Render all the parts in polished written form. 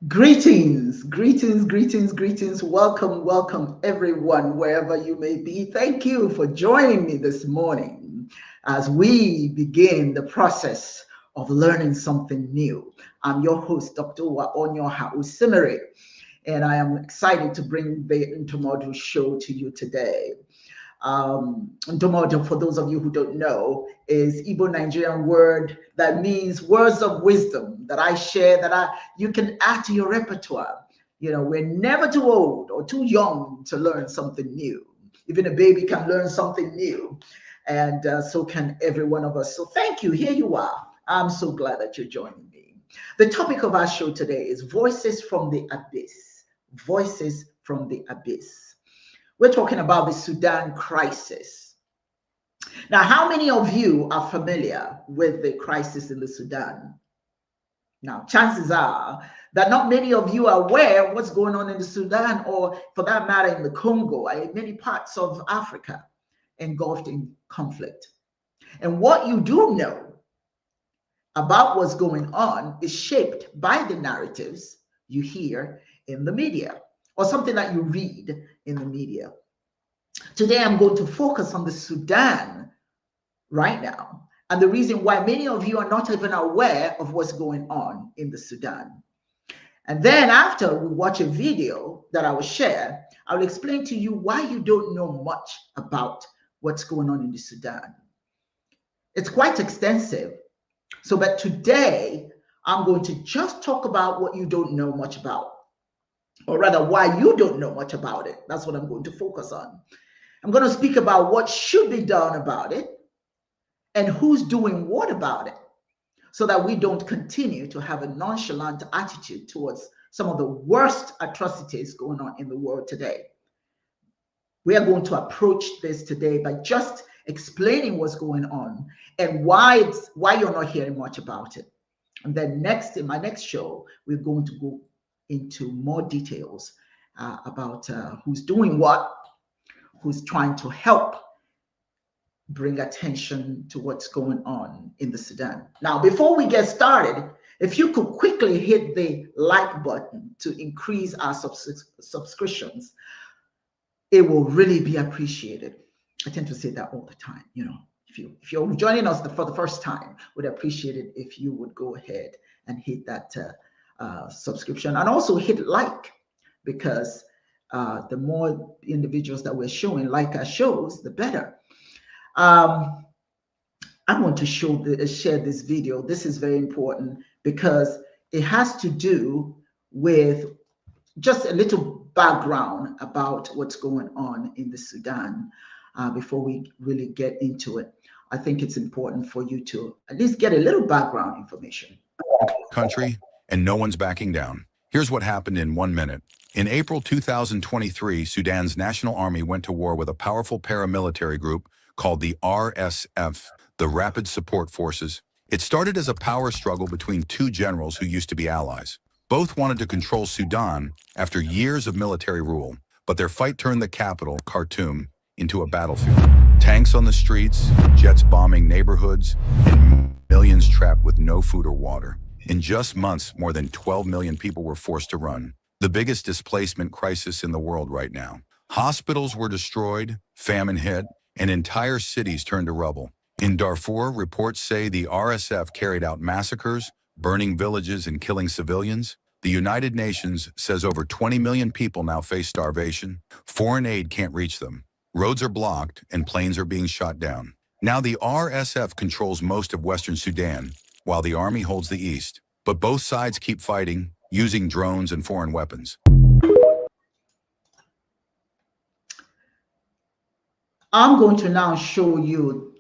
Greetings, greetings, greetings, greetings. Welcome, welcome everyone, wherever you may be. Thank you for joining me this morning as we begin the process of learning something new. I'm your host, Dr. Onyoha Usimere, and I am excited to bring the Ntomodo show to you today. Ntomodo, for those of you who don't know, is Igbo Nigerian word that means words of wisdom that I share that you can add to your repertoire. You know, we're never too old or too young to learn something new. Even a baby can learn something new, and so can every one of us. So thank you. Here you are. I'm so glad that you're joining me. The topic of our show today is Voices from the Abyss. Voices from the Abyss. We're talking about the Sudan crisis. Now, how many of you are familiar with the crisis in the Sudan? Now, chances are that not many of you are aware of what's going on in the Sudan, or for that matter, in the Congo, and many parts of Africa engulfed in conflict. And what you do know about what's going on is shaped by the narratives you hear in the media, or something that you read in the media. Today, I'm going to focus on the Sudan right now, and the reason why many of you are not even aware of what's going on in the Sudan. And then after we watch a video that I will share, I will explain to you why you don't know much about what's going on in the Sudan. It's quite extensive. So, but today, I'm going to just talk about what you don't know much about, or rather why you don't know much about it. That's what I'm going to focus on. I'm going to speak about what should be done about it and who's doing what about it, so that we don't continue to have a nonchalant attitude towards some of the worst atrocities going on in the world today. We are going to approach this today by just explaining what's going on and why you're not hearing much about it. And then next, in my next show, we're going to go into more details about who's doing what, who's trying to help bring attention to what's going on in the Sudan. Now, before we get started, if you could quickly hit the like button to increase our subscriptions, it will really be appreciated. I tend to say that all the time. You know, if you're joining us for the first time, we'd appreciate it if you would go ahead and hit that subscription, and also hit like, because the more individuals that we're showing like our shows, the better. I want to share this video. This is very important because it has to do with just a little background about what's going on in the Sudan before we really get into it. I think it's important for you to at least get a little background information. Country, and no one's backing down. Here's what happened in 1 minute. In April 2023, Sudan's National Army went to war with a powerful paramilitary group called the RSF, the Rapid Support Forces. It started as a power struggle between two generals who used to be allies. Both wanted to control Sudan after years of military rule, but their fight turned the capital, Khartoum, into a battlefield. Tanks on the streets, jets bombing neighborhoods, and millions trapped with no food or water. In just months, more than 12 million people were forced to run. The biggest displacement crisis in the world right now. Hospitals were destroyed, famine hit, and entire cities turned to rubble. In Darfur, reports say the RSF carried out massacres, burning villages and killing civilians. The United Nations says over 20 million people now face starvation. Foreign aid can't reach them. Roads are blocked and planes are being shot down. Now the RSF controls most of Western Sudan, while the army holds the east. But both sides keep fighting, using drones and foreign weapons. I'm going to now show you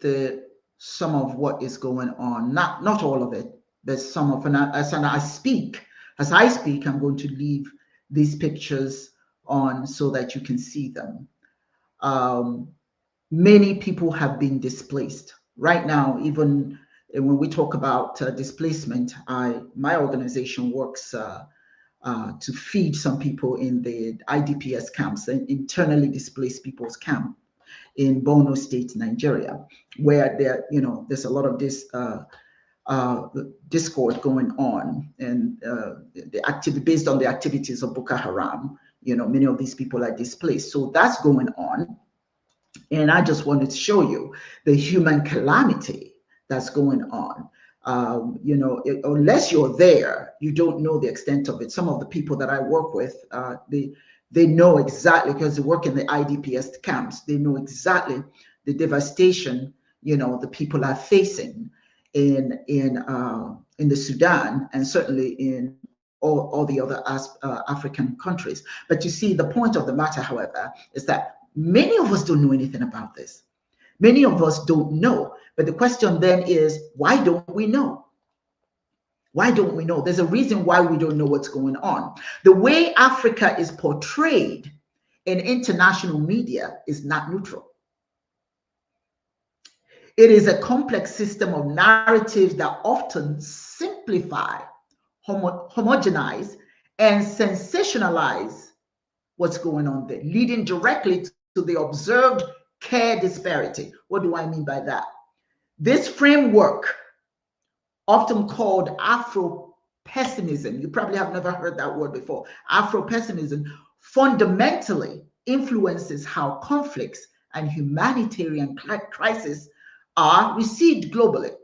some of what is going on. Not all of it, but some of it. As I speak, I'm going to leave these pictures on so that you can see them. many people have been displaced. Right now, even when we talk about displacement, my organization works to feed some people in the IDPS camps, and internally displaced people's camp in Borno State, Nigeria, where there's a lot of this discord going on, and the activity based on the activities of Boko Haram. Many of these people are displaced, so that's going on. And I just wanted to show you the human calamity that's going on. Unless you're there, you don't know the extent of it. Some of the people that I work with, they know exactly, because they work in the IDPS camps. They know exactly the devastation the people are facing in the Sudan, and certainly in all the other African countries. But you see, the point of the matter, however, is that many of us don't know anything about this. Many of us don't know. But the question then is, why don't we know? Why don't we know? There's a reason why we don't know what's going on. The way Africa is portrayed in international media is not neutral. It is a complex system of narratives that often simplify, homogenize, and sensationalize what's going on there, leading directly to the observed care disparity. What do I mean by that? This framework, often called Afro-pessimism, you probably have never heard that word before. Afro-pessimism fundamentally influences how conflicts and humanitarian crises are received globally.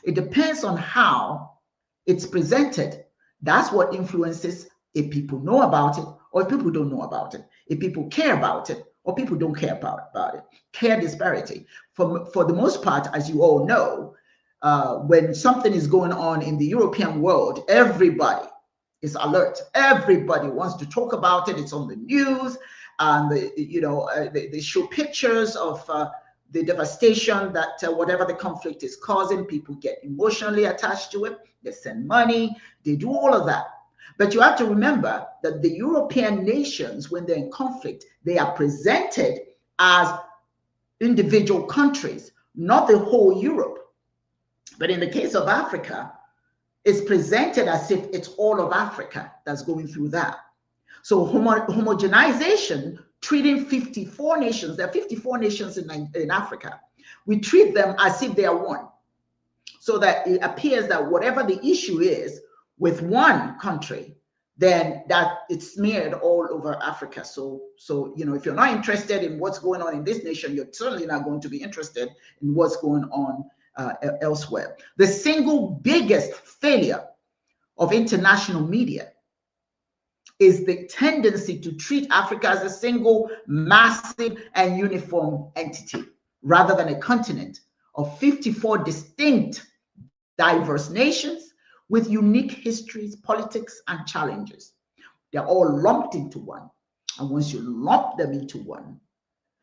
It depends on how it's presented. That's what influences if people know about it or if people don't know about it, if people care about it or people don't care about it. Care disparity. For the most part, as you all know, when something is going on in the European world, everybody is alert. Everybody wants to talk about it. It's on the news, and they show pictures of the devastation that whatever the conflict is causing. People get emotionally attached to it. They send money. They do all of that. But you have to remember that the European nations, when they're in conflict, they are presented as individual countries, not the whole Europe. But in the case of Africa, it's presented as if it's all of Africa that's going through that. So homogenization, treating 54 nations, there are 54 nations in Africa. We treat them as if they are one. So that it appears that whatever the issue is with one country, then that it's smeared all over Africa. So if you're not interested in what's going on in this nation, you're certainly not going to be interested in what's going on elsewhere. The single biggest failure of international media is the tendency to treat Africa as a single, massive, and uniform entity, rather than a continent of 54 distinct, diverse nations with unique histories, politics, and challenges. They're all lumped into one. And once you lump them into one,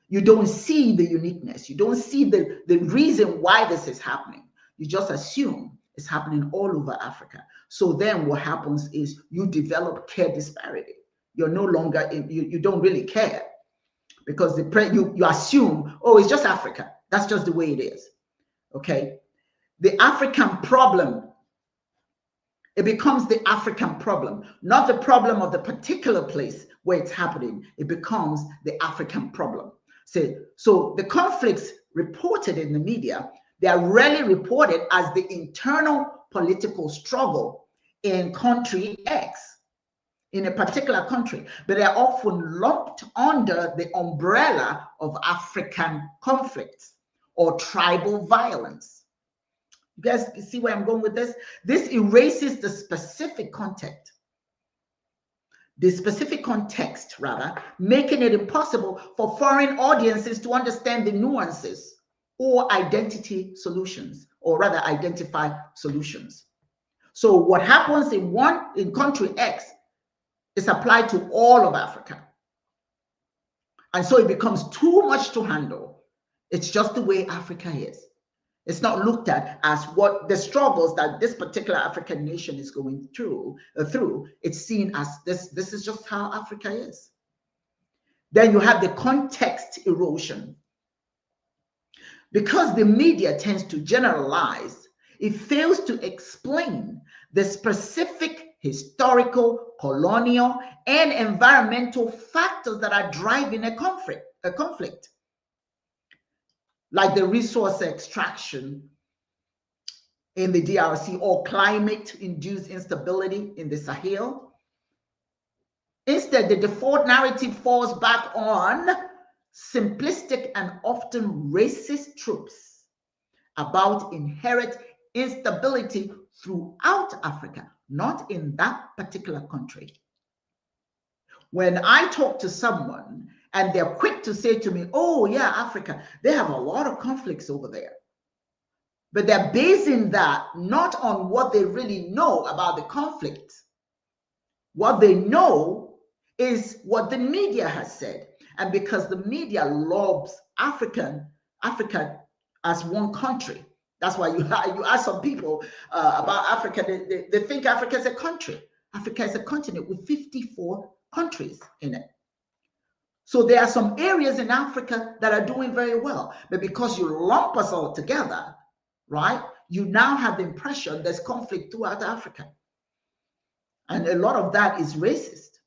you don't see the uniqueness. You don't see the reason why this is happening. You just assume it's happening all over Africa. So then what happens is you develop care disparity. You're no longer, you don't really care, because you assume, oh, it's just Africa. That's just the way it is. Okay. The African problem, it becomes the African problem, not the problem of the particular place where it's happening. It becomes the African problem. So the conflicts reported in the media, they are rarely reported as the internal political struggle in country X, in a particular country, but they are often lumped under the umbrella of African conflicts or tribal violence. You guys see where I'm going with this? This erases the specific context. Making it impossible for foreign audiences to understand the nuances or identify solutions. So what happens in country X is applied to all of Africa. And so it becomes too much to handle. It's just the way Africa is. It's not looked at as what the struggles that this particular African nation is going through. It's seen as this is just how Africa is. Then you have the context erosion. Because the media tends to generalize, it fails to explain the specific historical, colonial, and environmental factors that are driving a conflict, like the resource extraction in the DRC or climate-induced instability in the Sahel. Instead, the default narrative falls back on simplistic and often racist tropes about inherent instability throughout Africa, not in that particular country. When I talk to someone and they're quick to say to me, oh yeah, Africa, they have a lot of conflicts over there. But they're basing that not on what they really know about the conflict. What they know is what the media has said. And because the media lobs Africa as one country, that's why you ask some people about Africa, they think Africa is a country. Africa is a continent with 54 countries in it. So there are some areas in Africa that are doing very well. But because you lump us all together, right, you now have the impression there's conflict throughout Africa. And a lot of that is racist.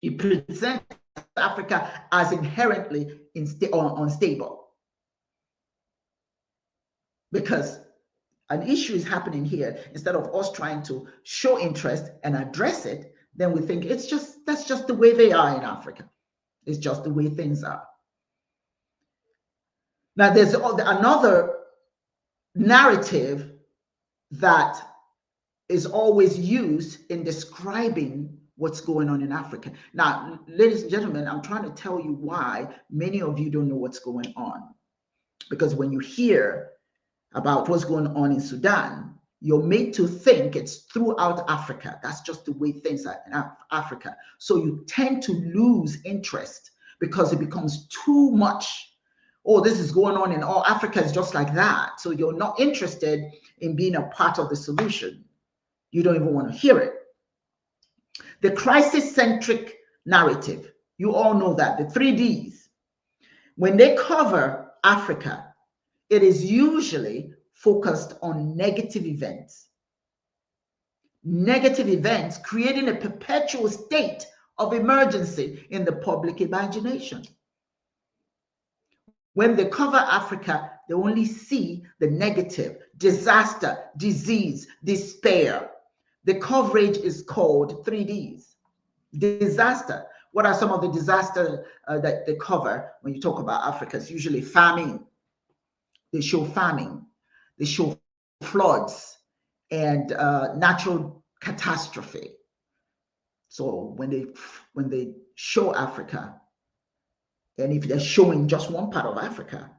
It presents Africa as inherently unstable. Because an issue is happening here, instead of us trying to show interest and address it, then we think that's just the way they are in Africa. It's just the way things are. Now, there's another narrative that is always used in describing what's going on in Africa. Now, ladies and gentlemen, I'm trying to tell you why many of you don't know what's going on. Because when you hear about what's going on in Sudan, you're made to think it's throughout Africa. That's just the way things are in Africa. So you tend to lose interest because it becomes too much. Oh, this is going on in all Africa is just like that. So you're not interested in being a part of the solution. You don't even want to hear it. The crisis-centric narrative, you all know that, the 3Ds. When they cover Africa, it is usually focused on negative events. Negative events creating a perpetual state of emergency in the public imagination. When they cover Africa, they only see the negative, disaster, disease, despair. The coverage is called 3Ds. Disaster. What are some of the disasters that they cover when you talk about Africa? It's usually famine. They show famine. They show floods and natural catastrophe. So when they show Africa, and if they're showing just one part of Africa,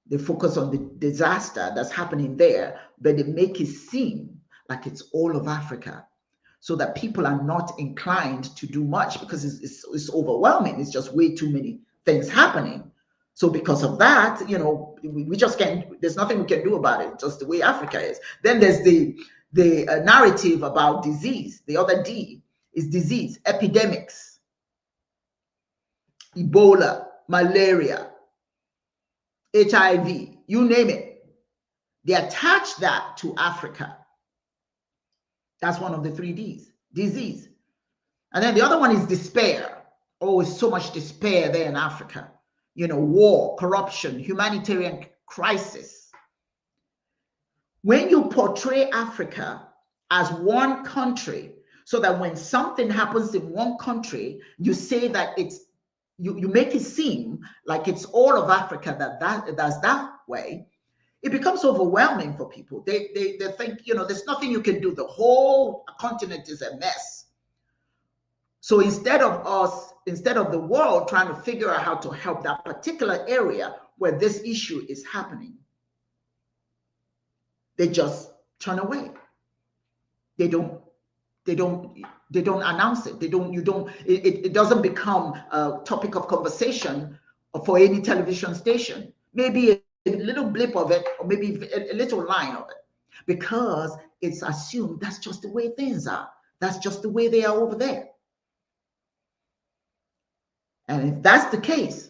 they focus on the disaster that's happening there, but they make it seem like it's all of Africa, so that people are not inclined to do much because it's overwhelming. It's just way too many things happening. So because of that, you know, we just can't, there's nothing we can do about it, just the way Africa is. Then there's the narrative about disease. The other D is disease, epidemics, Ebola, malaria, HIV, you name it. They attach that to Africa. That's one of the 3Ds, disease. And then the other one is despair. Oh, it's so much despair there in Africa. You know, war, corruption, humanitarian crisis. When you portray Africa as one country, so that when something happens in one country, you say that it's, you make it seem like it's all of Africa that's that way, it becomes overwhelming for people. They think, you know, there's nothing you can do. The whole continent is a mess. So instead of the world trying to figure out how to help that particular area where this issue is happening, they just turn away. They don't announce it. It doesn't become a topic of conversation for any television station. Maybe a little blip of it, or maybe a little line of it, because it's assumed that's just the way things are. That's just the way they are over there. And if that's the case,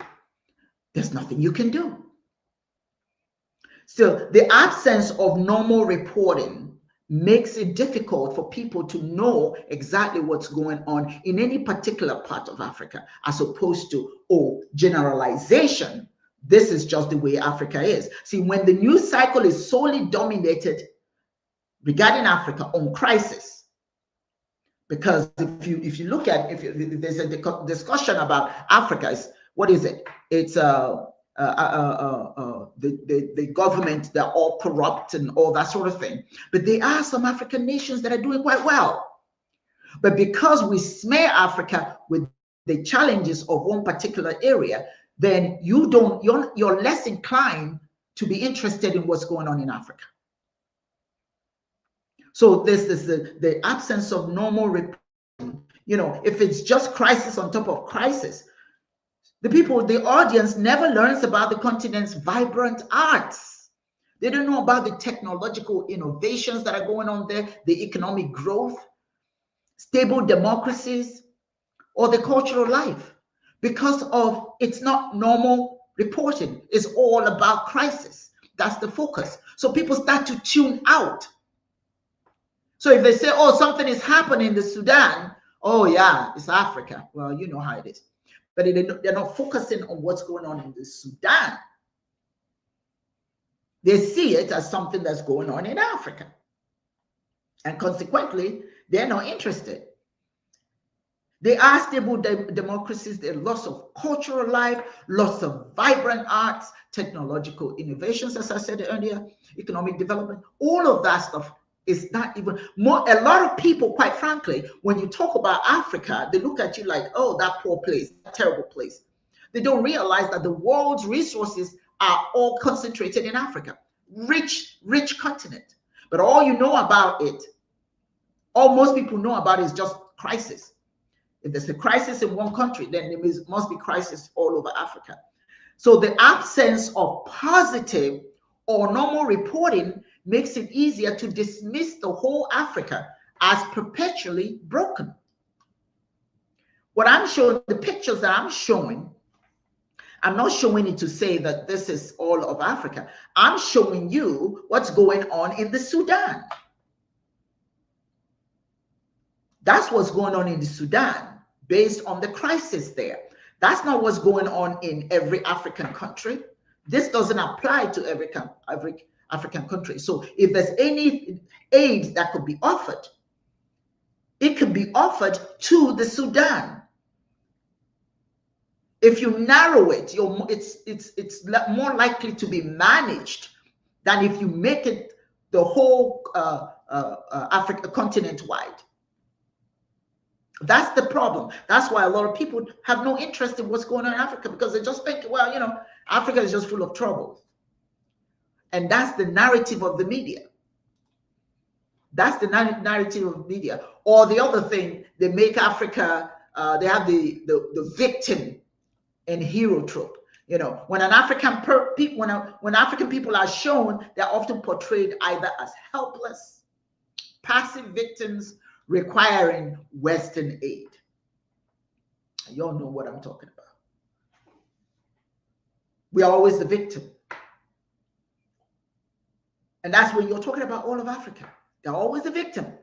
there's nothing you can do. So the absence of normal reporting makes it difficult for people to know exactly what's going on in any particular part of Africa, as opposed to, oh, generalization. This is just the way Africa is. See, when the news cycle is solely dominated regarding Africa on crisis, because if you look at, if there's a discussion about Africa, what is it? It's the government, they're all corrupt and all that sort of thing. But there are some African nations that are doing quite well. But because we smear Africa with the challenges of one particular area, then you're less inclined to be interested in what's going on in Africa. So this is the absence of normal reporting. If it's just crisis on top of crisis, the audience never learns about the continent's vibrant arts. They don't know about the technological innovations that are going on there, the economic growth, stable democracies, or the cultural life, because of it's not normal reporting. It's all about crisis. That's the focus. So people start to tune out. So if they say, oh, something is happening in the Sudan, oh yeah, it's Africa. Well, you know how it is. But they're not focusing on what's going on in the Sudan. They see it as something that's going on in Africa. And consequently, they're not interested. There are stable democracies, there are lots of cultural life, lots of vibrant arts, technological innovations, as I said earlier, economic development, all of that stuff is not even more. A lot of people, quite frankly, when you talk about Africa, they look at you like, oh, that poor place, that terrible place. They don't realize that the world's resources are all concentrated in Africa. Rich, rich continent. But all you know about it, all most people know about it is just crisis. If there's a crisis in one country, then there must be crisis all over Africa. So the absence of positive or normal reporting makes it easier to dismiss the whole Africa as perpetually broken. What I'm showing, the pictures that I'm showing, I'm not showing it to say that this is all of Africa. I'm showing you what's going on in the Sudan. That's what's going on in the Sudan based on the crisis there. That's not what's going on in every African country. This doesn't apply to every African country. So if there's any aid that could be offered, it could be offered to the Sudan. If you narrow it, it's more likely to be managed than if you make it the whole Africa continent-wide. That's the problem. That's why a lot of people have no interest in what's going on in Africa, because they just think, well, Africa is just full of trouble. And that's the narrative of the media. That's the narrative of media. Or the other thing, they make Africa, they have the victim and hero trope. When African people are shown, they're often portrayed either as helpless, passive victims requiring Western aid. You all know what I'm talking about. We are always the victim. And that's when you're talking about all of Africa. They're always the victim.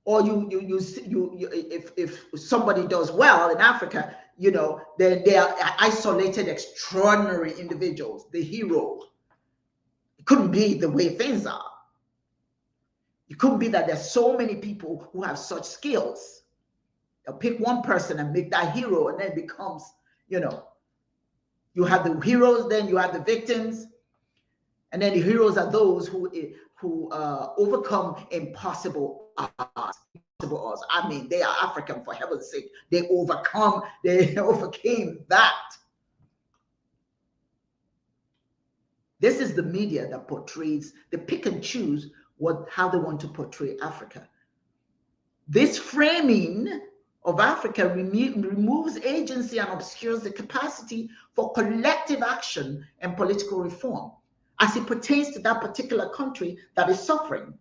Or if somebody does well in Africa, then they are isolated, extraordinary individuals, the hero. It couldn't be the way things are. It couldn't be that there's so many people who have such skills. They'll pick one person and make that hero, and then it becomes, you have the heroes, then you have the victims, and then the heroes are those who overcome impossible odds. I mean, they are African, for heaven's sake. They overcame that. This is the media that portrays, they pick and choose how they want to portray Africa. This framing of Africa removes agency and obscures the capacity for collective action and political reform as it pertains to that particular country that is suffering.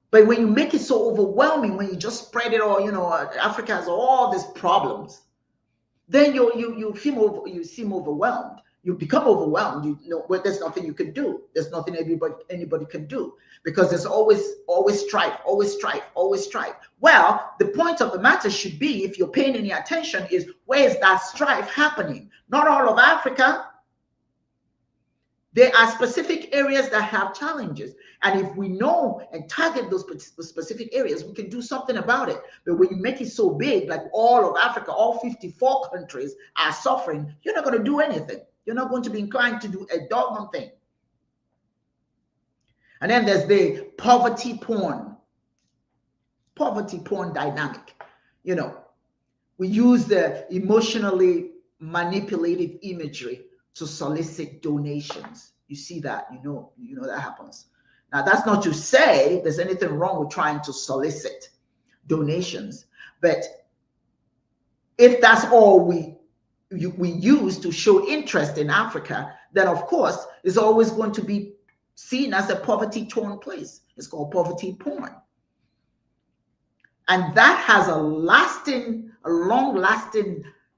But when you make it so overwhelming, when you just spread it all, Africa has all these problems, then you seem overwhelmed. You become overwhelmed. You know, well, there's nothing you can do. There's nothing anybody can do, because there's always strife, always strife, always strife. Well, the point of the matter should be, if you're paying any attention, is where is that strife happening? Not all of Africa. There are specific areas that have challenges. And if we know and target those specific areas, we can do something about it. But when you make it so big, like all of Africa, all 54 countries are suffering, you're not going to do anything. You're not going to be inclined to do a doggone thing. And then there's the poverty porn dynamic. You know, we use the emotionally manipulative imagery to solicit donations. You see that, you know that happens. Now, that's not to say there's anything wrong with trying to solicit donations, but if that's all we use to show interest in Africa, then of course it's always going to be seen as a poverty-torn place. It's called poverty porn. And that has a long-lasting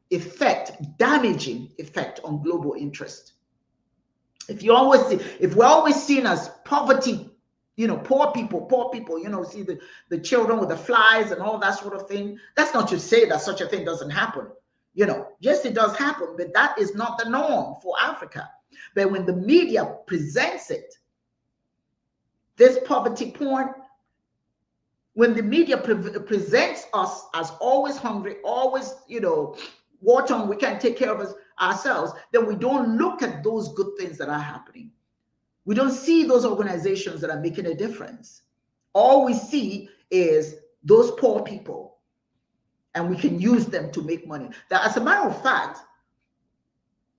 effect, damaging effect on global interest. If we're always seen as poverty, poor people, see the children with the flies and all that sort of thing, that's not to say that such a thing doesn't happen. Yes, it does happen, but that is not the norm for Africa. But when the media presents it, this poverty porn, when the media presents us as always hungry, always, water, we can't take care of ourselves, then we don't look at those good things that are happening. We don't see those organizations that are making a difference. All we see is those poor people, and we can use them to make money. That, as a matter of fact,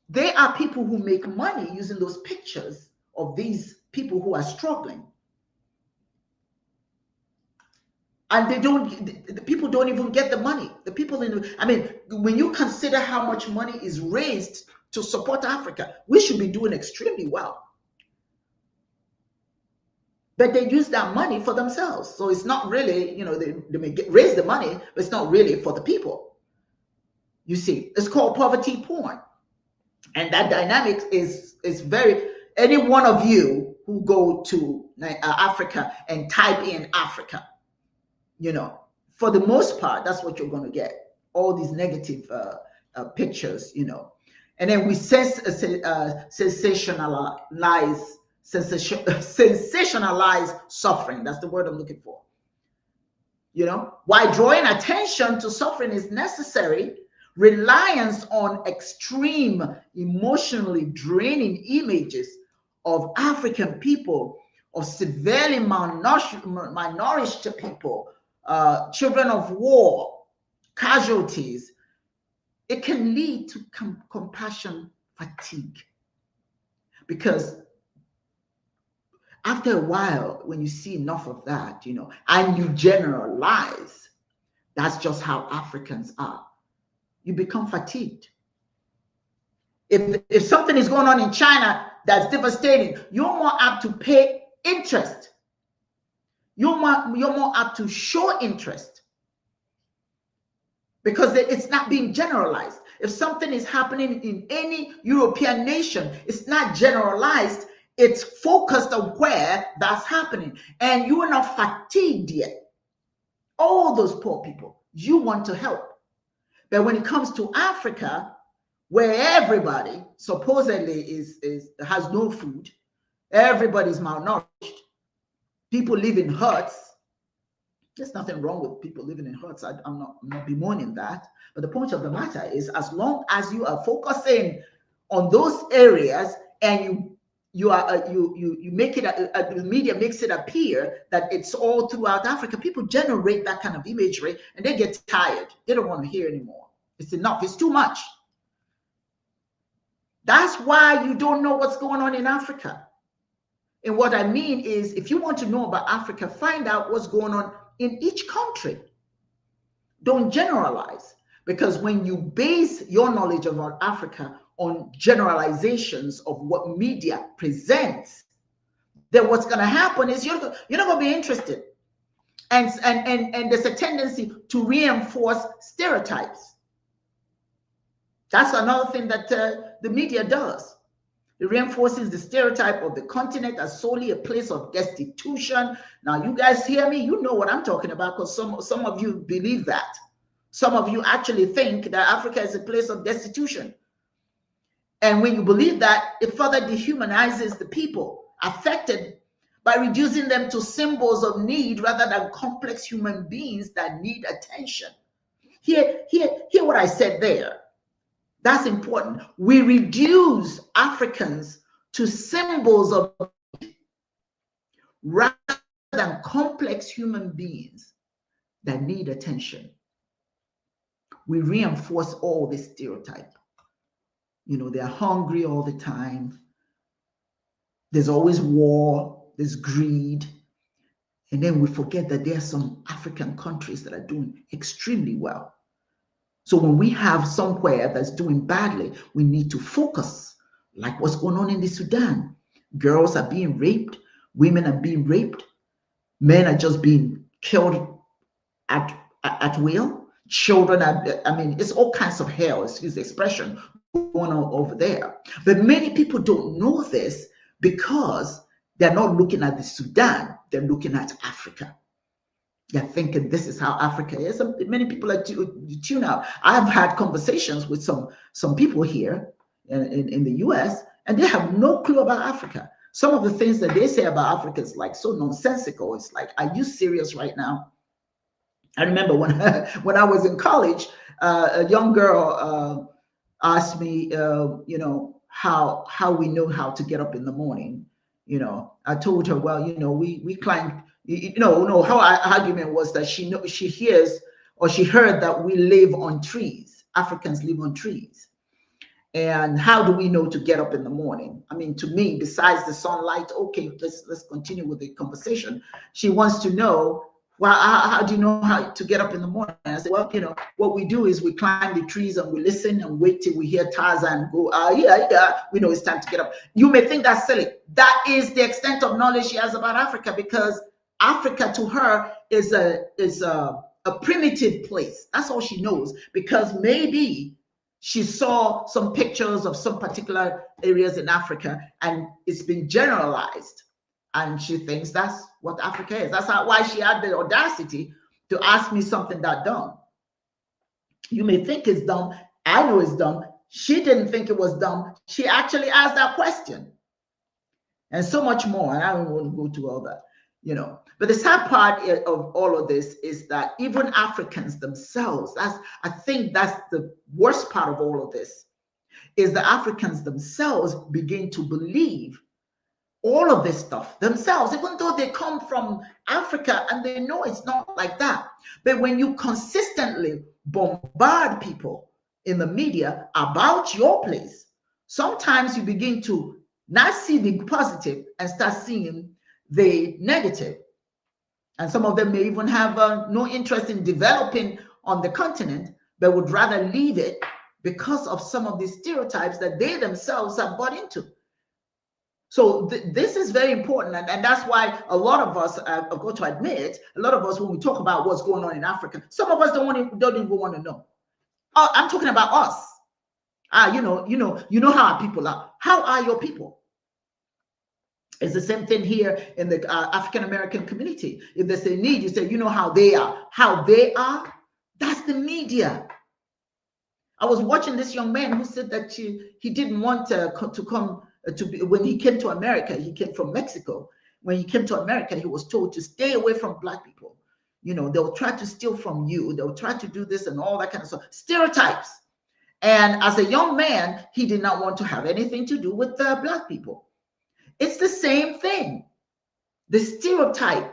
there are people who make money using those pictures of these people who are struggling. And the people don't even get the money. The people when you consider how much money is raised to support Africa, we should be doing extremely well. But they use that money for themselves. So it's not really, they may raise the money, but it's not really for the people. You see, it's called poverty porn. And that dynamic is very, any one of you who go to Africa and type in Africa, for the most part, that's what you're going to get. All these negative pictures, and then we sensationalize suffering. That's the word I'm looking for. Why drawing attention to suffering is necessary, reliance on extreme, emotionally draining images of African people, of severely malnourished people, children of war, casualties, it can lead to compassion fatigue. Because after a while, when you see enough of that, and you generalize, that's just how Africans are. You become fatigued. If something is going on in China that's devastating, you're more apt to pay interest. You're more apt to show interest, because it's not being generalized. If something is happening in any European nation, it's not generalized. It's focused on where that's happening. And you are not fatigued yet. All those poor people, you want to help. But when it comes to Africa, where everybody supposedly has no food, everybody's malnourished, people live in huts. There's nothing wrong with people living in huts. I'm not bemoaning that. But the point of the matter is, as long as you are focusing on those areas and you make it, the media makes it appear that it's all throughout Africa, people generate that kind of imagery and they get tired. They don't want to hear anymore. It's enough. It's too much. That's why you don't know what's going on in Africa. And what I mean is, if you want to know about Africa, find out what's going on in each country. Don't generalize, because when you base your knowledge about Africa on generalizations of what media presents, then what's going to happen is you're not going to be interested. And there's a tendency to reinforce stereotypes. That's another thing that the media does. It reinforces the stereotype of the continent as solely a place of destitution. Now, you guys hear me? You know what I'm talking about, because some of you believe that. Some of you actually think that Africa is a place of destitution. And when you believe that, it further dehumanizes the people affected by reducing them to symbols of need rather than complex human beings that need attention. Hear what I said there. That's important. We reduce Africans to symbols of need rather than complex human beings that need attention. We reinforce all this stereotype. You know, they're hungry all the time. There's always war, there's greed. And then we forget that there are some African countries that are doing extremely well. So when we have somewhere that's doing badly, we need to focus, like what's going on in the Sudan. Girls are being raped, women are being raped, men are just being killed at will. Children are, I mean, it's all kinds of hell, excuse the expression, going on over there. But many people don't know this because they're not looking at the Sudan, they're looking at Africa. They're thinking this is how Africa is. Many people are tune out. I've had conversations with some people here in the US, and they have no clue about Africa. Some of the things that they say about Africa is like so nonsensical. It's like, are you serious right now? I remember when I was in college, a young girl asked me, you know, how we know how to get up in the morning. You know, I told her, well, you know, we climb. No, how our argument was that she hears or she heard that we live on trees. Africans live on trees. And how do we know to get up in the morning? I mean, to me, besides the sunlight, okay, let's continue with the conversation. She wants to know, well, how do you know how to get up in the morning? And I said, well, you know, what we do is we climb the trees and we listen and wait till we hear Tarzan go, yeah, we know it's time to get up. You may think that's silly. That is the extent of knowledge she has about Africa, because Africa to her is a primitive place. That's all she knows, because maybe she saw some pictures of some particular areas in Africa and it's been generalized. And she thinks that's what Africa is. That's why she had the audacity to ask me something that dumb. You may think it's dumb. I know it's dumb. She didn't think it was dumb. She actually asked that question. And so much more. And I don't want to go to all that, you know. But the sad part of all of this is that even Africans themselves, I think that's the worst part of all of this, is the Africans themselves begin to believe all of this stuff themselves, even though they come from Africa and they know it's not like that. But when you consistently bombard people in the media about your place, sometimes you begin to not see the positive and start seeing the negative. And some of them may even have no interest in developing on the continent, but would rather leave it because of some of the stereotypes that they themselves have bought into. So this is very important. And that's why a lot of us, I've got to admit, a lot of us, when we talk about what's going on in Africa, some of us don't even want to know. Oh, I'm talking about us. You know how our people are. How are your people? It's the same thing here in the African-American community. If there's a need, you say, you know how they are. How they are, that's the media. I was watching this young man who said that he didn't want to come to be, when he came to America, he came from Mexico. When he came to America, he was told to stay away from Black people. You know, they'll try to steal from you. They'll try to do this and all that kind of stuff. Stereotypes. And as a young man, he did not want to have anything to do with Black people. It's the same thing. The stereotype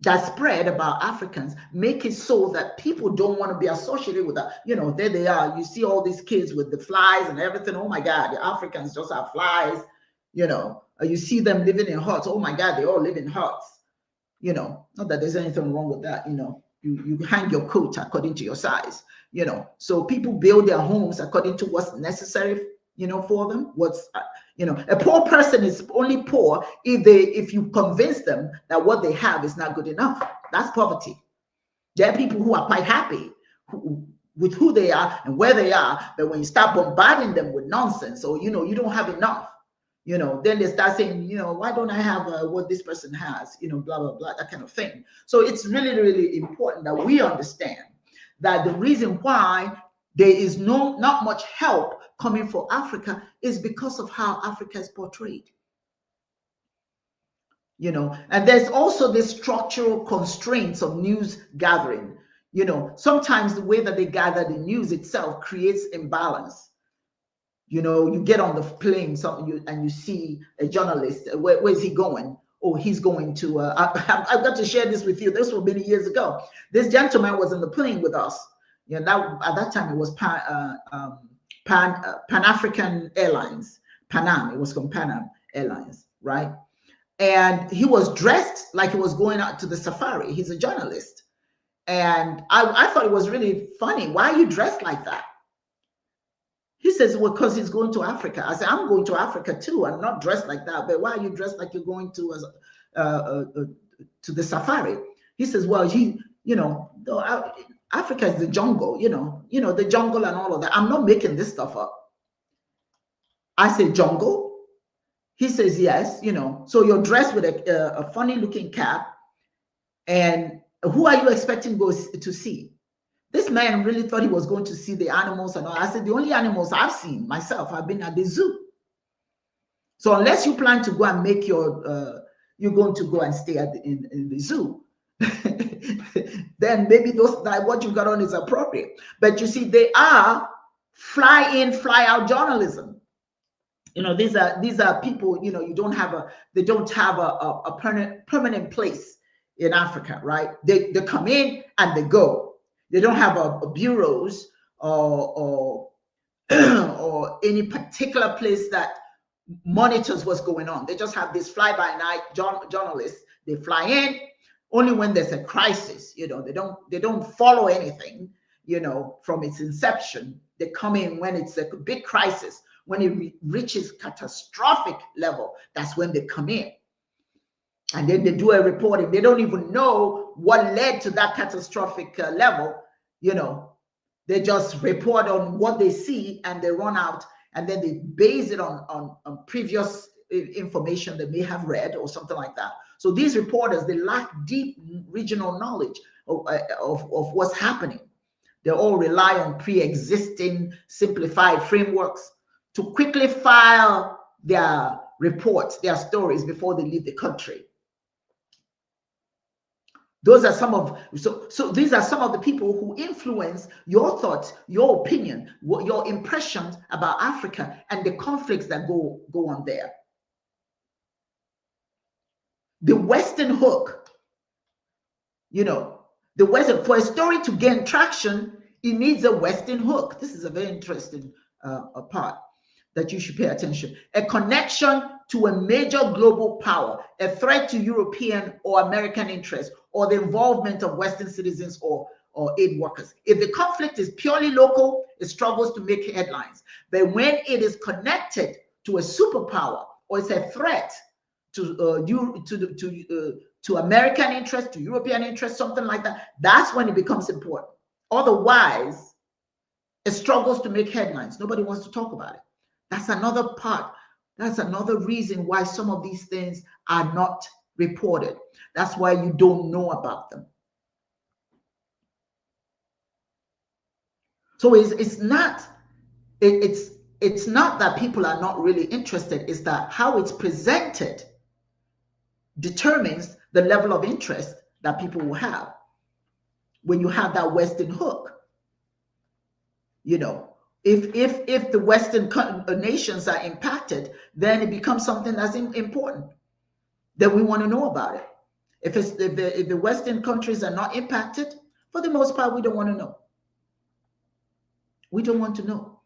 that spread about Africans make it so that people don't want to be associated with that. You know, there they are. You see all these kids with the flies and everything. Oh my God, the Africans just have flies. You know, you see them living in huts. Oh my God, they all live in huts. You know, not that there's anything wrong with that. You know, you hang your coat according to your size. You know, so people build their homes according to what's necessary, you know, for them. What's, you know, a poor person is only poor if you convince them that what they have is not good enough. That's poverty. There are people who are quite happy with who they are and where they are. But when you start bombarding them with nonsense, or you don't have enough, then they start saying, why don't I have what this person has, blah blah blah, that kind of thing. So it's really, really important that we understand that the reason why there is not much help coming for Africa is because of how Africa is portrayed. And there's also the structural constraints of news gathering. Sometimes the way that they gather the news itself creates imbalance. You get on the plane, and you see a journalist. Where is he going? Oh, he's going to. I've got to share this with you. This was many years ago. This gentleman was in the plane with us. Now at that time it was Pan-African Airlines, Panam. It was from Panam Airlines, right? And he was dressed like he was going out to the safari. He's a journalist. And I thought it was really funny. Why are you dressed like that? He says, well, because he's going to Africa. I said, I'm going to Africa too. I'm not dressed like that. But why are you dressed like you're going to the safari? He says, well, Africa is the jungle, the jungle and all of that. I'm not making this stuff up. I say, jungle? He says, yes, so you're dressed with a funny looking cap. And who are you expecting to see? This man really thought he was going to see the animals and all. I said, the only animals I've seen myself have been at the zoo. So unless you plan to go and make you're going to go and stay in the zoo, then maybe what you got on is appropriate. But you see, they are fly in, fly out journalism. These are people, they don't have a permanent place in Africa, right? They come in and they go. They don't have a bureaus or any particular place that monitors what's going on. They just have this fly-by-night journalists. They fly in only when there's a crisis. They don't follow anything, from its inception. They come in when it's a big crisis. When it reaches catastrophic level, that's when they come in. And then they do a reporting. They don't even know what led to that catastrophic level. They just report on what they see and they run out, and then they base it on previous information they may have read or something like that. So these reporters, they lack deep regional knowledge of what's happening. They all rely on pre-existing simplified frameworks to quickly file their reports, their stories before they leave the country. Those are some of these are some of the people who influence your thoughts, your opinion, your impressions about Africa and the conflicts that go on there. The Western hook, the Western, for a story to gain traction, it needs a Western hook. This is a very interesting part that you should pay attention. A connection to a major global power, a threat to European or American interests, or the involvement of Western citizens or aid workers. If the conflict is purely local, it struggles to make headlines. But when it is connected to a superpower, or it's a threat to American interests, to European interests, something like that, that's when it becomes important. Otherwise, it struggles to make headlines. Nobody wants to talk about it. That's another part. That's another reason why some of these things are not reported. That's why you don't know about them. So it's not that people are not really interested. It's that how it's presented determines the level of interest that people will have. When you have that Western hook, if the Western nations are impacted, then it becomes something that's important that we want to know about it. If the Western countries are not impacted, for the most part, we don't want to know. We don't want to know.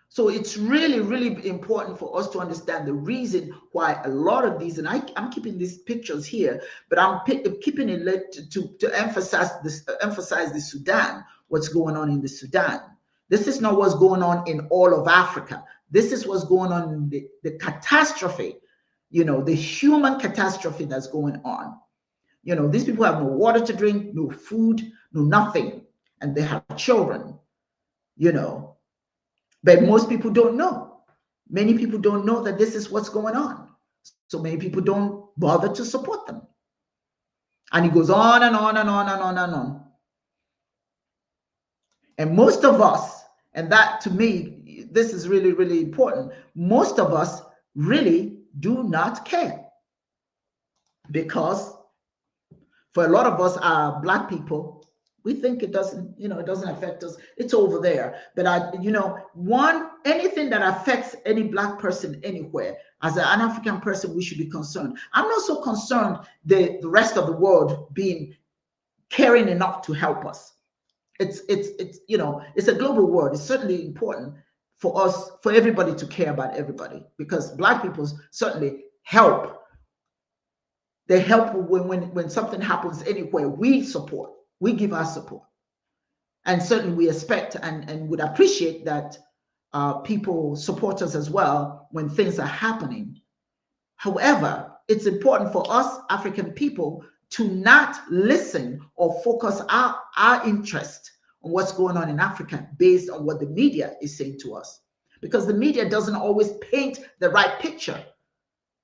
So it's really, really important for us to understand the reason why a lot of these, and I'm keeping these pictures here, but I'm keeping it to emphasize the Sudan, what's going on in the Sudan. This is not what's going on in all of Africa. This is what's going on in the catastrophe, the human catastrophe that's going on. These people have no water to drink, no food, no nothing, and they have children. you know, but most people don't know. Many people don't know that this is what's going on. So many people don't bother to support them. And it goes on and on and on and on and on. And most of us, and that to me, this is really, really important. Most of us really do not care, because for a lot of us, Black people, we think it doesn't, it doesn't affect us. It's over there. But anything that affects any Black person anywhere, as an African person, we should be concerned. I'm not so concerned the rest of the world being caring enough to help us. It's a global world. It's certainly important for us, for everybody to care about everybody, because Black people certainly help. They help when something happens anywhere. We support. We give our support, and certainly we expect and would appreciate that people support us as well when things are happening. However, it's important for us African people to not listen or focus our interest on what's going on in Africa based on what the media is saying to us, because the media doesn't always paint the right picture.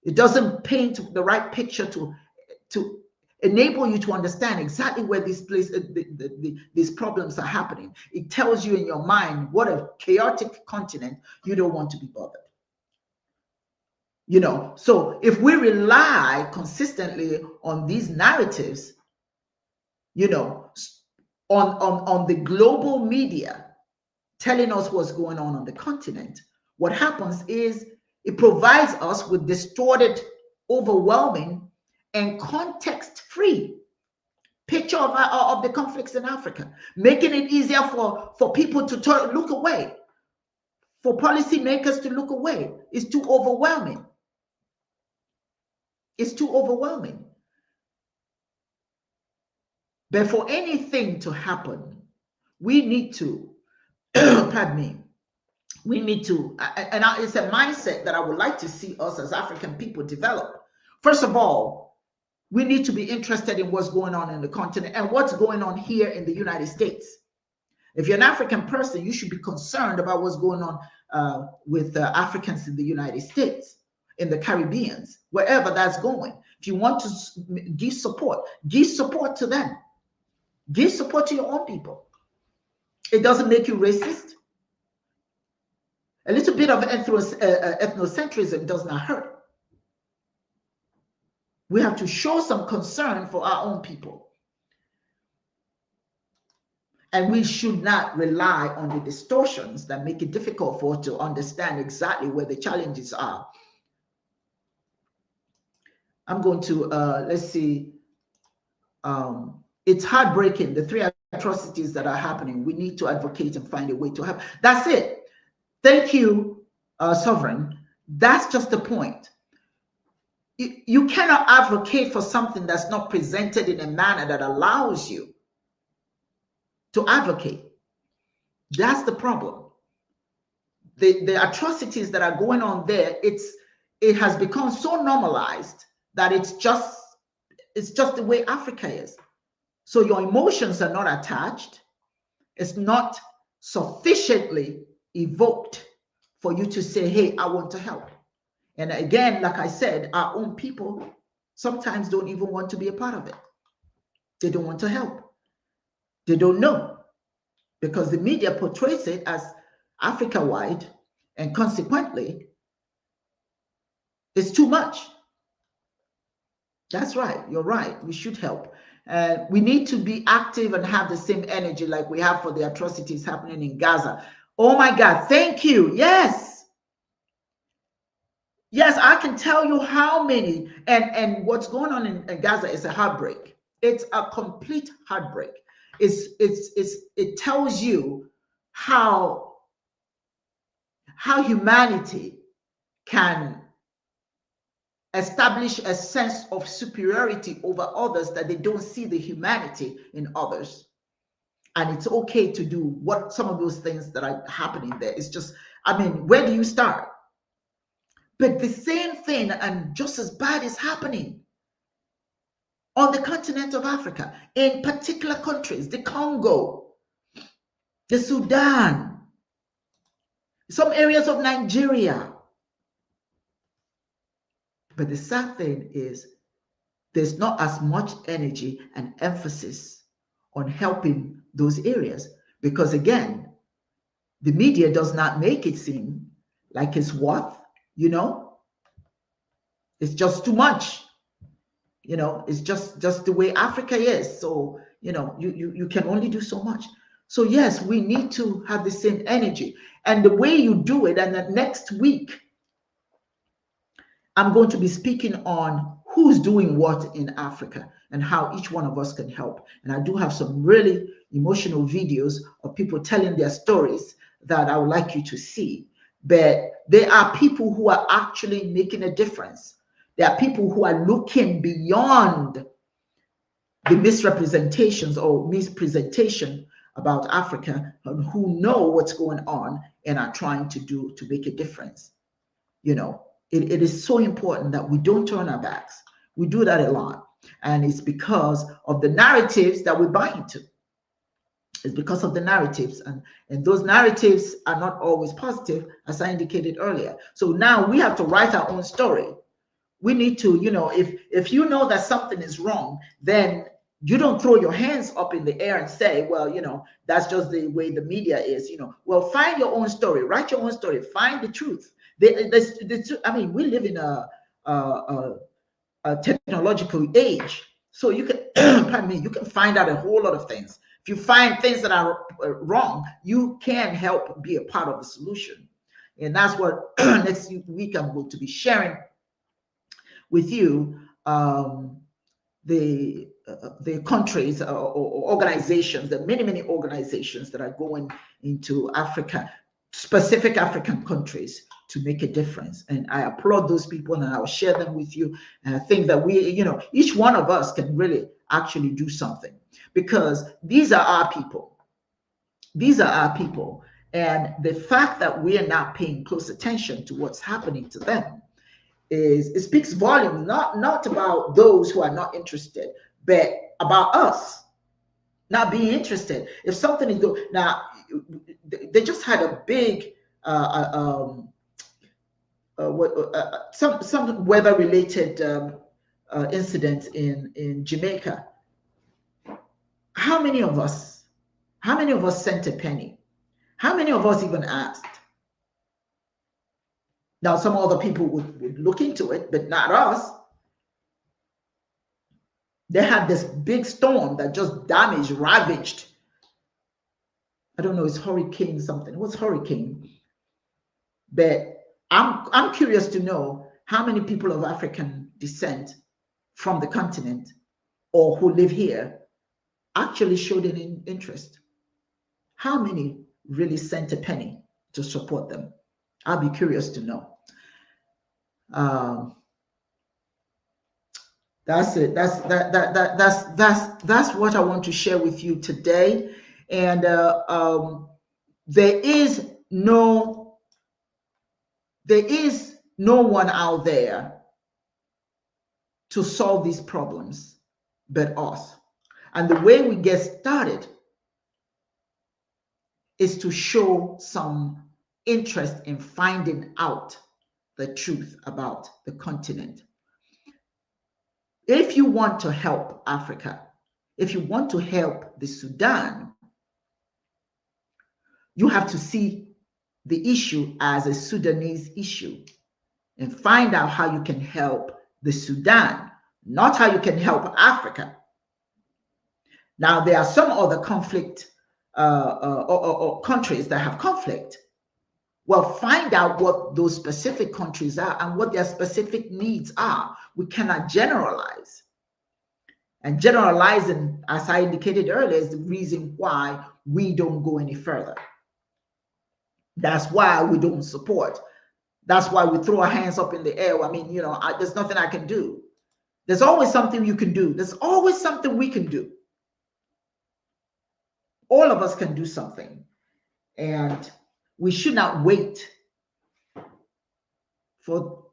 It doesn't paint the right picture to enable you to understand exactly where these problems are happening. It tells you in your mind what a chaotic continent. You don't want to be bothered. So if we rely consistently on these narratives, on the global media telling us what's going on the continent, what happens is it provides us with distorted, overwhelming, and context-free picture of the conflicts in Africa, making it easier for people to look away, for policymakers to look away. It's too overwhelming. It's too overwhelming. But for anything to happen, we need to, pardon me, we need to, and it's a mindset that I would like to see us as African people develop. First of all, we need to be interested in what's going on in the continent and what's going on here in the United States. If you're an African person, you should be concerned about what's going on with Africans in the United States, in the Caribbean, wherever that's going. If you want to give support to them. Give support to your own people. It doesn't make you racist. A little bit of ethnocentrism does not hurt. We have to show some concern for our own people. And we should not rely on the distortions that make it difficult for us to understand exactly where the challenges are. I'm going to, let's see. It's heartbreaking, the 3 atrocities that are happening. We need to advocate and find a way to help. That's it. Thank you, Sovereign. That's just the point. You cannot advocate for something that's not presented in a manner that allows you to advocate. That's the problem. The atrocities that are going on there, it has become so normalized that it's just the way Africa is. So your emotions are not attached. It's not sufficiently evoked for you to say, hey, I want to help. And again, like I said, our own people sometimes don't even want to be a part of it. They don't want to help. They don't know, because the media portrays it as Africa-wide, and consequently, it's too much. That's right. You're right. We should help. We need to be active and have the same energy like we have for the atrocities happening in Gaza. Oh my God. Thank you. Yes. Yes, I can tell you how many. And what's going on in Gaza is a heartbreak. It's a complete heartbreak. It tells you how humanity can establish a sense of superiority over others, that they don't see the humanity in others. And it's okay to do what some of those things that are happening there. It's just, I mean, where do you start? But the same thing and just as bad is happening on the continent of Africa, in particular countries, the Congo, the Sudan, some areas of Nigeria. But the sad thing is there's not as much energy and emphasis on helping those areas because, again, the media does not make it seem like it's worth, it's just too much. It's just the way Africa is. So, you can only do so much. So yes, we need to have the same energy. And the way you do it, and the next week, I'm going to be speaking on who's doing what in Africa and how each one of us can help. And I do have some really emotional videos of people telling their stories that I would like you to see. But there are people who are actually making a difference. There are people who are looking beyond the misrepresentations or mispresentation about Africa and who know what's going on and are trying to make a difference. It is so important that we don't turn our backs. We do that a lot. And it's because of the narratives that we buy into. It's because of the narratives. And those narratives are not always positive, as I indicated earlier. So now we have to write our own story. We need to, if you know that something is wrong, then you don't throw your hands up in the air and say, well, that's just the way the media is. Well, find your own story, write your own story, find the truth. I mean, we live in a technological age, so you can, pardon me, you can find out a whole lot of things. If you find things that are wrong, you can help be a part of the solution. And that's what next week I'm going to be sharing with you, the countries or organizations, the many organizations that are going into Africa, specific African countries, to make a difference. And I applaud those people, and I will share them with you. And I think that we, each one of us can really actually do something, because these are our people. These are our people. And the fact that we are not paying close attention to what's happening to them it speaks volumes, not about those who are not interested, but about us not being interested. If something is going, now they just had a big some weather related incident in Jamaica. How many of us sent a penny? How many of us even asked? Now, some other people would look into it, but not us. They had this big storm that just ravaged. I don't know, it's hurricane something. What's hurricane? But I'm curious to know how many people of African descent from the continent or who live here actually showed an interest. How many really sent a penny to support them? I'll be curious to know. That's it. That's what I want to share with you today. And there is no one out there to solve these problems but us. And the way we get started is to show some interest in finding out the truth about the continent. If you want to help Africa, if you want to help the Sudan, you have to see the issue as a Sudanese issue and find out how you can help the Sudan, not how you can help Africa. Now, there are some other conflict or countries that have conflict. Well, find out what those specific countries are and what their specific needs are. We cannot generalize. And generalizing, as I indicated earlier, is the reason why we don't go any further. That's why we don't support. That's why we throw our hands up in the air. I mean, there's nothing I can do. There's always something you can do. There's always something we can do. All of us can do something. And we should not wait for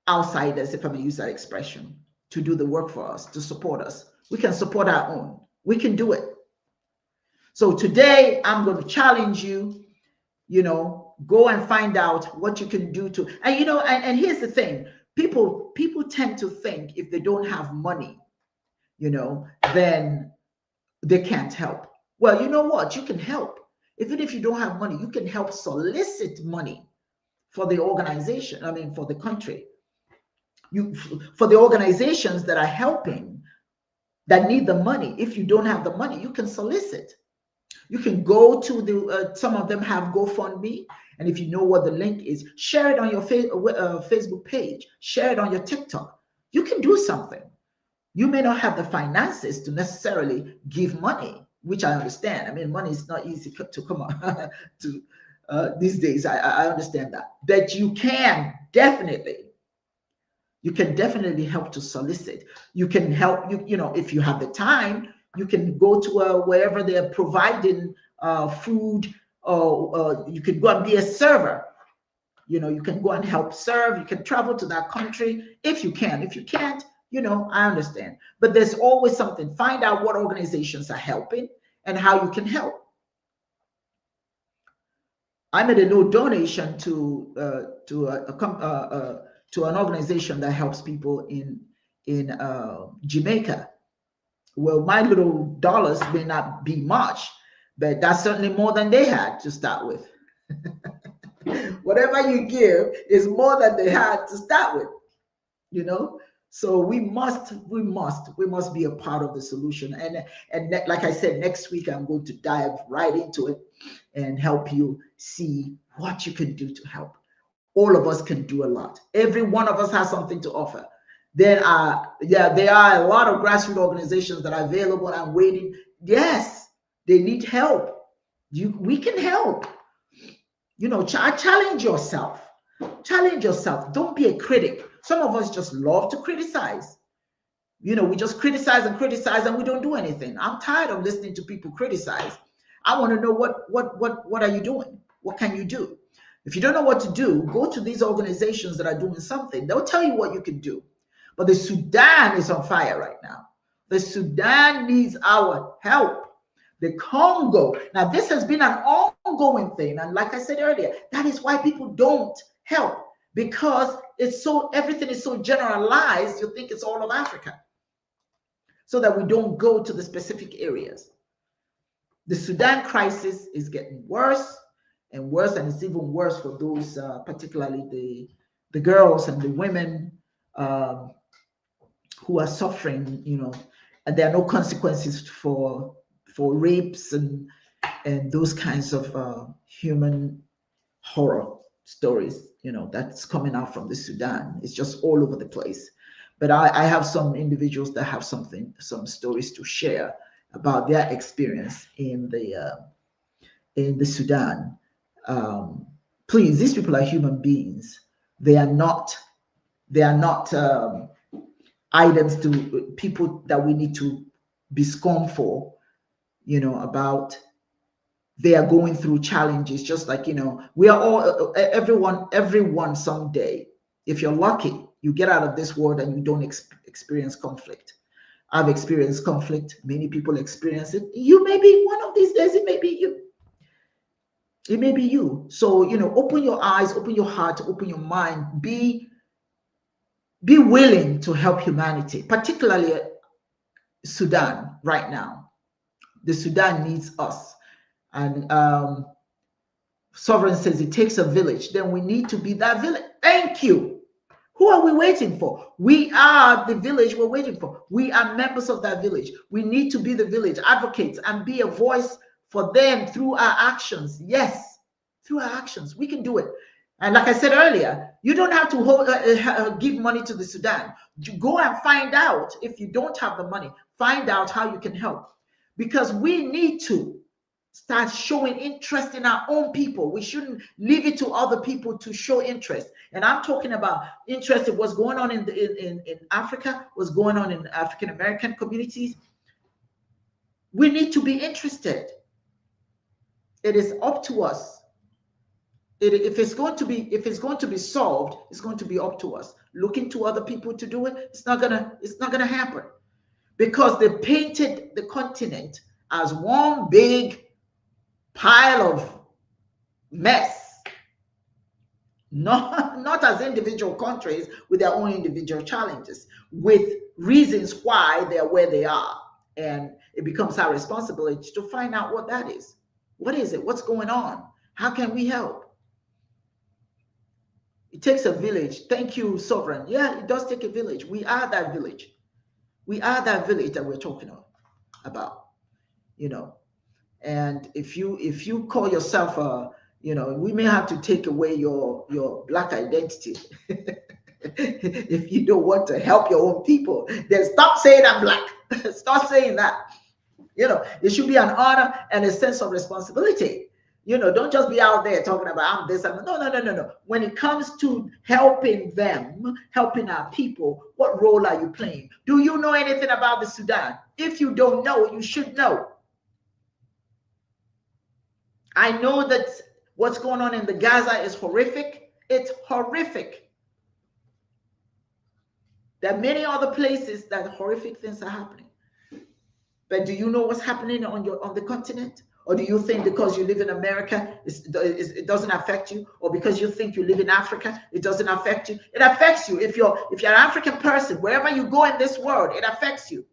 outsiders, if I may use that expression, to do the work for us, to support us. We can support our own. We can do it. So today, I'm going to challenge you, Go and find out what you can do to, and you know, and here's the thing, people tend to think if they don't have money, you know, then they can't help. Well, you know what, you can help. Even if you don't have money, you can help solicit money for the organization, I mean for the country, you, for the organizations that are helping, that need the money. If you don't have the money, you can solicit. You can go to the, some of them have GoFundMe. And if you know what the link is, share it on your Facebook page, share it on your TikTok. You can do something. You may not have the finances to necessarily give money, which I understand. I mean, money is not easy to come on to these days. I understand that. But you can definitely, you can definitely help to solicit. You can help, you know, if you have the time, you can go to wherever they're providing food, or you can go and be a server. You know, you can go and help serve. You can travel to that country if you can. If you can't, you know, I understand. But there's always something. Find out what organizations are helping and how you can help. I made a little donation to an organization that helps people in Jamaica. Well, my little dollars may not be much, but that's certainly more than they had to start with. Whatever you give is more than they had to start with, you know. So we must be a part of the solution. And like I said, next week I'm going to dive right into it and help you see what you can do to help. All of us can do a lot. Every one of us has something to offer. There are a lot of grassroots organizations that are available and waiting. Yes, they need help. We can help. You know, challenge yourself. Challenge yourself. Don't be a critic. Some of us just love to criticize. You know, we just criticize and we don't do anything. I'm tired of listening to people criticize. I want to know what are you doing? What can you do? If you don't know what to do, go to these organizations that are doing something. They'll tell you what you can do. But the Sudan is on fire right now. The Sudan needs our help. The Congo. Now, this has been an ongoing thing. And like I said earlier, that is why people don't help, because everything is so generalized. You think it's all of Africa, so that we don't go to the specific areas. The Sudan crisis is getting worse and worse, and it's even worse for those, particularly the girls and the women who are suffering. You know, and there are no consequences for rapes and those kinds of human horror stories. You know, that's coming out from the Sudan. It's just all over the place. But I have some individuals that have some stories to share about their experience in the Sudan. Please, these people are human beings. They are not items to people that we need to be scornful, you know, about. They are going through challenges, just like, you know, we are all, everyone someday, if you're lucky, you get out of this world and you don't experience conflict. I've experienced conflict. Many people experience it. You may be one of these days. It may be you. It may be you. So, you know, open your eyes, open your heart, open your mind. Be willing to help humanity, particularly Sudan right now. The Sudan needs us. And Sovereign says it takes a village. Then we need to be that village. Thank you. Who are we waiting for? We are the village we're waiting for. We are members of that village. We need to be the village advocates and be a voice for them through our actions. Yes, through our actions. We can do it. And like I said earlier, you don't have to give money to the Sudan. You go and find out. If you don't have the money, find out how you can help. Because we need to start showing interest in our own people. We shouldn't leave it to other people to show interest. And I'm talking about interest in what's going on in Africa, what's going on in African American communities. We need to be interested. It is up to us. If it's going to be solved, it's going to be up to us. Looking to other people to do it, it's not gonna happen, because they painted the continent as one big pile of mess. not as individual countries with their own individual challenges, with reasons why they are where they are. And it becomes our responsibility to find out what that is. What is it? What's going on? How can we help? It takes a village. Thank you, Sovereign. Yeah, it does take a village. We are that village. We are that village that we're talking about, you know. And if you call yourself a, you know, we may have to take away your Black identity. If you don't want to help your own people, then stop saying I'm Black. Stop saying that. You know, there should be an honor and a sense of responsibility. You know, don't just be out there talking about I'm this. No. When it comes to helping them, helping our people, what role are you playing? Do you know anything about the Sudan? If you don't know, you should know. I know that what's going on in the Gaza is horrific. It's horrific. There are many other places that horrific things are happening. But do you know what's happening on the continent? Or do you think because you live in America, it doesn't affect you? Or because you think you live in Africa, it doesn't affect you? It affects you. If you're an African person, wherever you go in this world, it affects you.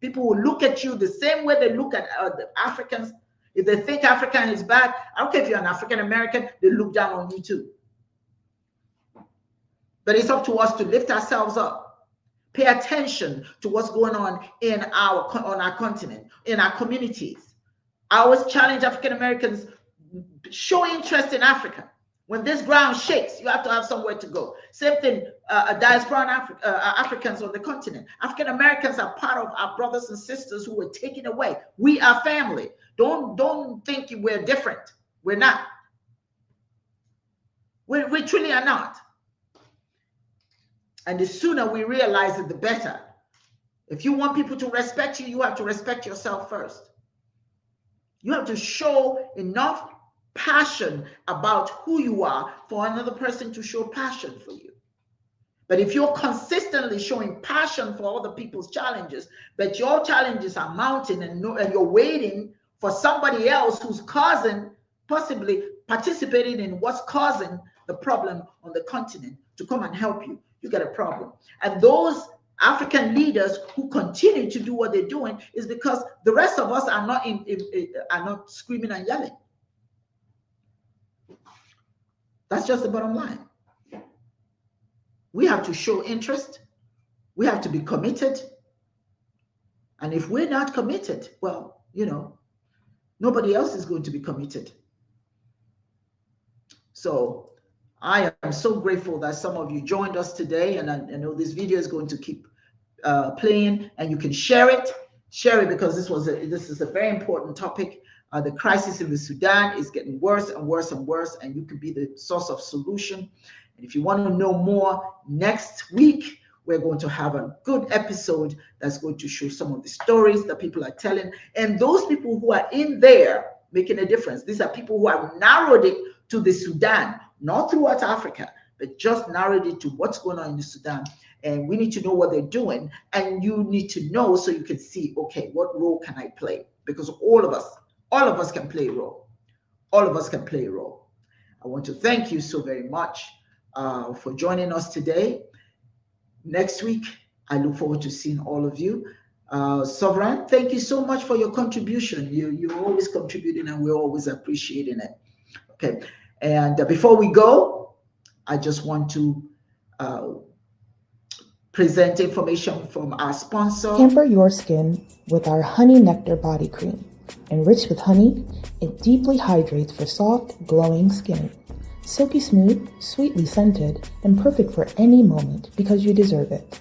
People will look at you the same way they look at the Africans. If they think African is bad, I don't care if you're an African American, they look down on you too. But it's up to us to lift ourselves up. Pay attention to what's going on on our continent, in our communities. I always challenge African Americans, show interest in Africa. When this ground shakes, you have to have somewhere to go. Same thing, diaspora Africans on the continent. African Americans are part of our brothers and sisters who were taken away. We are family. Don't think we're different. We're not. We truly are not. And the sooner we realize it, the better. If you want people to respect you, you have to respect yourself first. You have to show enough passion about who you are for another person to show passion for you. But if you're consistently showing passion for other people's challenges, but your challenges are mounting and you're waiting for somebody else who's possibly participating in what's causing the problem on the continent to come and help you, you get a problem. And those African leaders who continue to do what they're doing is because the rest of us are not screaming and yelling. That's just the bottom line. We have to show interest. We have to be committed. And if we're not committed, well, you know, nobody else is going to be committed. So I am so grateful that some of you joined us today, and I know this video is going to keep playing, and you can share it because this is a very important topic. The crisis in the Sudan is getting worse and worse and worse, and you could be the source of solution. And if you want to know more, next week we're going to have a good episode that's going to show some of the stories that people are telling, and those people who are in there making a difference. These are people who have narrowed it to the Sudan, not throughout Africa, but just narrowed it to what's going on in the Sudan. And we need to know what they're doing, and you need to know so you can see, okay, what role can I play? Because all of us can play a role. All of us can play a role. I want to thank you so very much for joining us today. Next week, I look forward to seeing all of you. Sovereign, thank you so much for your contribution. You're always contributing, and we're always appreciating it. Okay, and before we go, I just want to present information from our sponsor. Pamper your skin with our Honey Nectar Body Cream. Enriched with honey, it deeply hydrates for soft, glowing skin. Silky smooth, sweetly scented, and perfect for any moment because you deserve it.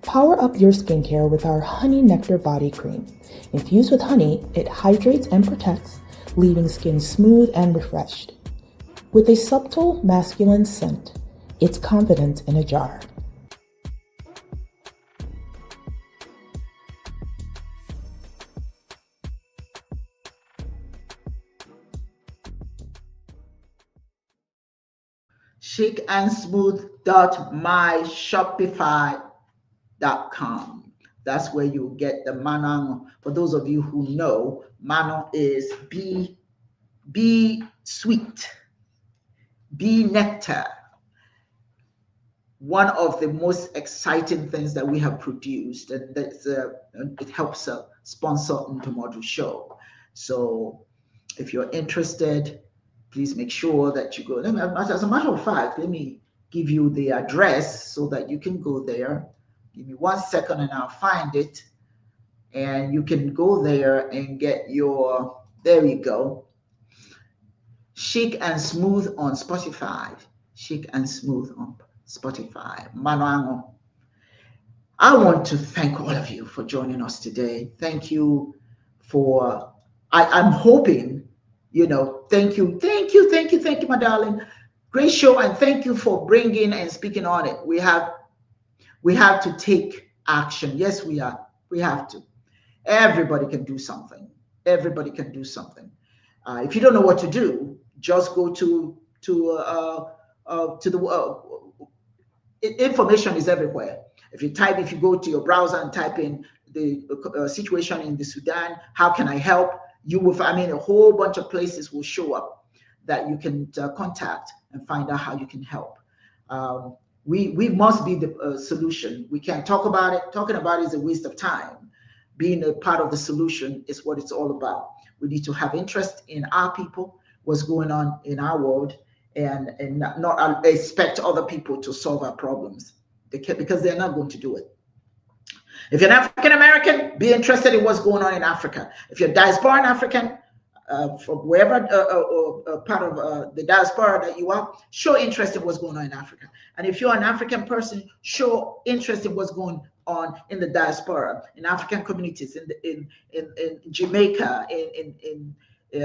Power up your skincare with our Honey Nectar Body Cream. Infused with honey, it hydrates and protects, leaving skin smooth and refreshed. With a subtle, masculine scent, it's confident in a jar. chicandsmooth.myshopify.com. That's where you get the Manon. For those of you who know, Manon is be sweet. bee nectar, one of the most exciting things that we have produced, and that's it helps sponsor Ntomodu show. So if you're interested, please make sure that you go. As a matter of fact, let me give you the address so that you can go there. Give me 1 second and I'll find it. And you can go there and get your, there we go. Chic and Smooth on Spotify. Chic and Smooth on Spotify. Manuango. I want to thank all of you for joining us today. Thank you for, I'm hoping, thank you, my darling. Great show, and thank you for bringing and speaking on it. We have to take action. Yes, we have to. Everybody can do something. Everybody can do something. If you don't know what to do, just go to the information is everywhere. If you go to your browser and type in the situation in the Sudan, how can I help? You will, a whole bunch of places will show up that you can contact and find out how you can help. We must be the solution. We can't talk about it. Talking about it is a waste of time. Being a part of the solution is what it's all about. We need to have interest in our people, what's going on in our world, and not expect other people to solve our problems, because they're not going to do it. If you're an African American, be interested in what's going on in Africa. If you're diasporan African, from wherever part of the diaspora that you are, show interest in what's going on in Africa. And if you're an African person, show interest in what's going on in the diaspora, in African communities, in Jamaica, in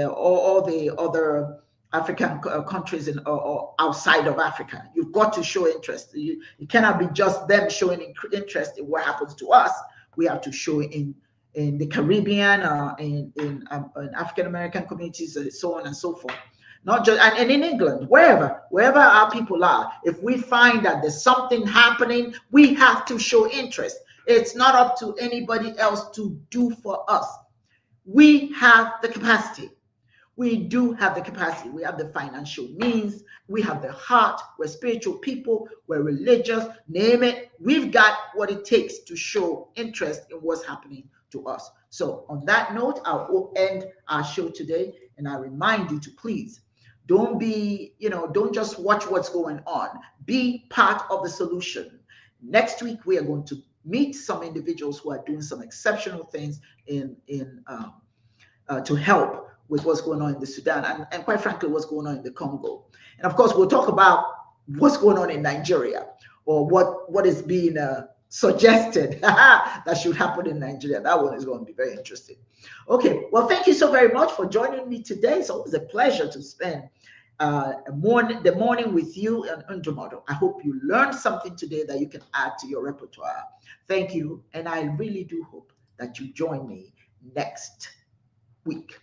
all the other African countries or outside of Africa. You've got to show interest. You cannot be just them showing interest in what happens to us. We have to show in the Caribbean, in African American communities, and so on and so forth. Not just and in England, wherever our people are. If we find that there's something happening, we have to show interest. It's not up to anybody else to do for us. We have the capacity. We do have the capacity. We have the financial means. We have the heart. We're spiritual people. We're religious. Name it. We've got what it takes to show interest in what's happening to us. So on that note, I'll end our show today. And I remind you to please don't just watch what's going on. Be part of the solution. Next week, we are going to meet some individuals who are doing some exceptional things to help with what's going on in the Sudan and quite frankly, what's going on in the Congo. And of course, we'll talk about what's going on in Nigeria, or what is being suggested that should happen in Nigeria. That one is going to be very interesting. Okay, well, thank you so very much for joining me today. It's always a pleasure to spend the morning with you and Ntomodu. I hope you learned something today that you can add to your repertoire. Thank you, and I really do hope that you join me next week.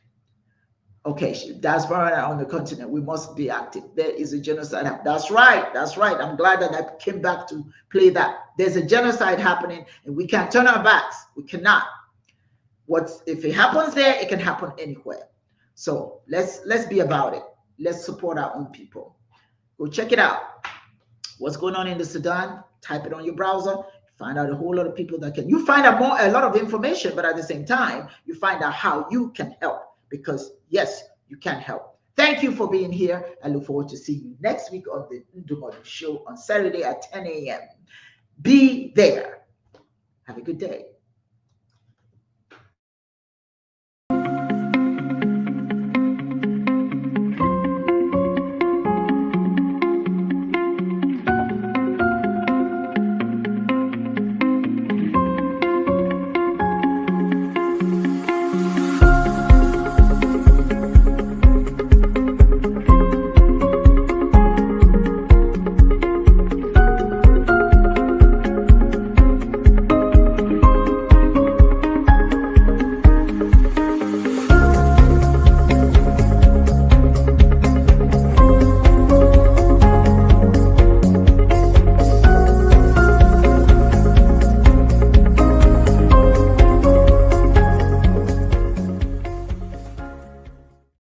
Okay, diaspora on the continent, we must be active. There is a genocide. That's right. I'm glad that I came back to play that. There's a genocide happening, and we can't turn our backs. We cannot. If it happens there, it can happen anywhere. So let's be about it. Let's support our own people. Go check it out. What's going on in the Sudan? Type it on your browser. Find out a whole lot of people that can. You find out a lot of information, but at the same time, you find out how you can help. Because yes, you can help. Thank you for being here. I look forward to seeing you next week on the Ntomodu show on Saturday at 10 a.m. Be there. Have a good day.